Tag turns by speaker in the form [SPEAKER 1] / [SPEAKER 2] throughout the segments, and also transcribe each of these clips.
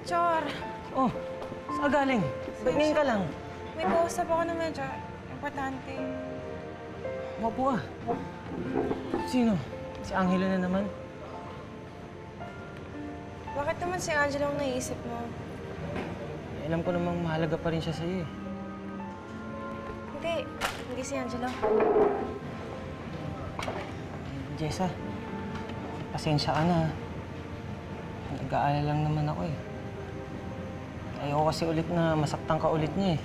[SPEAKER 1] Chor!
[SPEAKER 2] Oh, saan galing? Ba't ngayon ka lang?
[SPEAKER 1] May kausap ako na medyo importante.
[SPEAKER 2] Mapo ka. Sino? Si Angelo na naman?
[SPEAKER 1] Bakit naman si Angelo ang naiisip mo?
[SPEAKER 2] Alam ko namang mahalaga pa rin siya sa'yo eh.
[SPEAKER 1] Hindi si Angelo.
[SPEAKER 2] Jessa, pasensya ka na. Nag-aalala lang naman ako eh. Ayoko kasi ulit na masaktan ka ulit niya eh.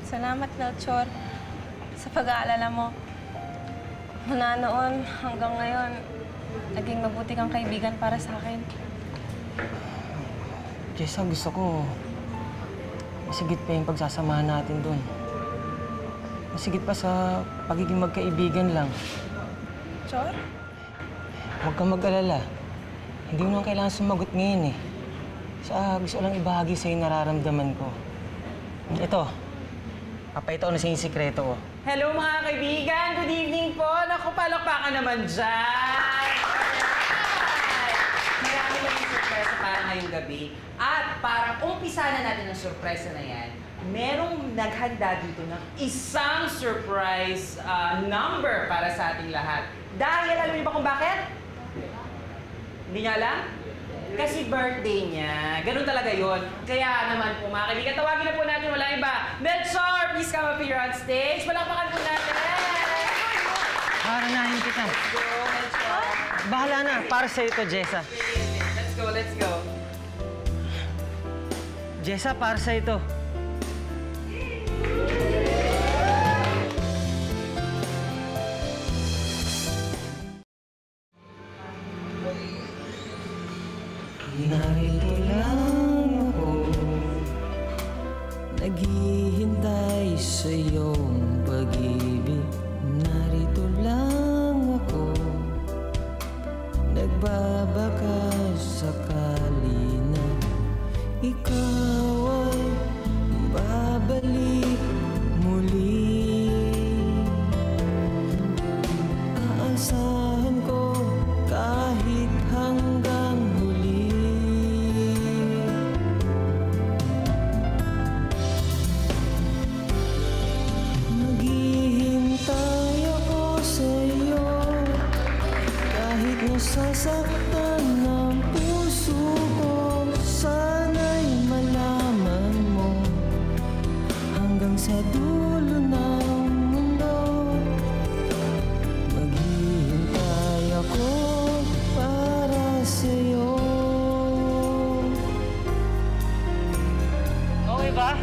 [SPEAKER 1] Salamat, Melchor, sa pag-aalala mo. Mula noon hanggang ngayon, naging mabuti kang kaibigan para sa akin.
[SPEAKER 2] Jessa, gusto ko masigit pa yung pagsasamahan natin doon. Masigit pa sa pagiging magkaibigan lang.
[SPEAKER 1] Chor?
[SPEAKER 2] Huwag kang mag-alala. Hindi mo naman kailangan sumagot ngayon eh. Gusto lang ibahagi sa'yo yung nararamdaman ko. Ito. Papayto ko na sa yung sikreto ko.
[SPEAKER 3] Hello mga kaibigan! Good evening po! Naku, palakpakan naman dyan! Marami lang yung surpresa para ngayong gabi. At para umpisa na natin ang surpresa na yan, merong naghanda dito ng isang surprise number para sa ating lahat. Dahil alam niyo ba kung bakit? Hindi niya alam? Kasi birthday niya. Ganun talaga yon. Kaya naman po mga kaibigan, tawagin na po natin walang iba. Melchor, please come up here on stage. Palakpakan po natin.
[SPEAKER 2] Paranahin kita.
[SPEAKER 3] Let's go, Melchor.
[SPEAKER 2] Bahala na. Para sa'yo ito, Jessa.
[SPEAKER 3] Let's go, let's go.
[SPEAKER 2] Jessa, para sa'yo ito. Narito lang ako, naghihintay sa iyong pag-ibig. Narito lang ako, nagbabaka sakali na ikaw ay babalik muli. Aasahan ko kahit hanggang huli. Nasasaktan ng puso ko, sana'y malaman mo hanggang sa dulo ng mundo. Maghihintay ako para sa'yo. Okay ba?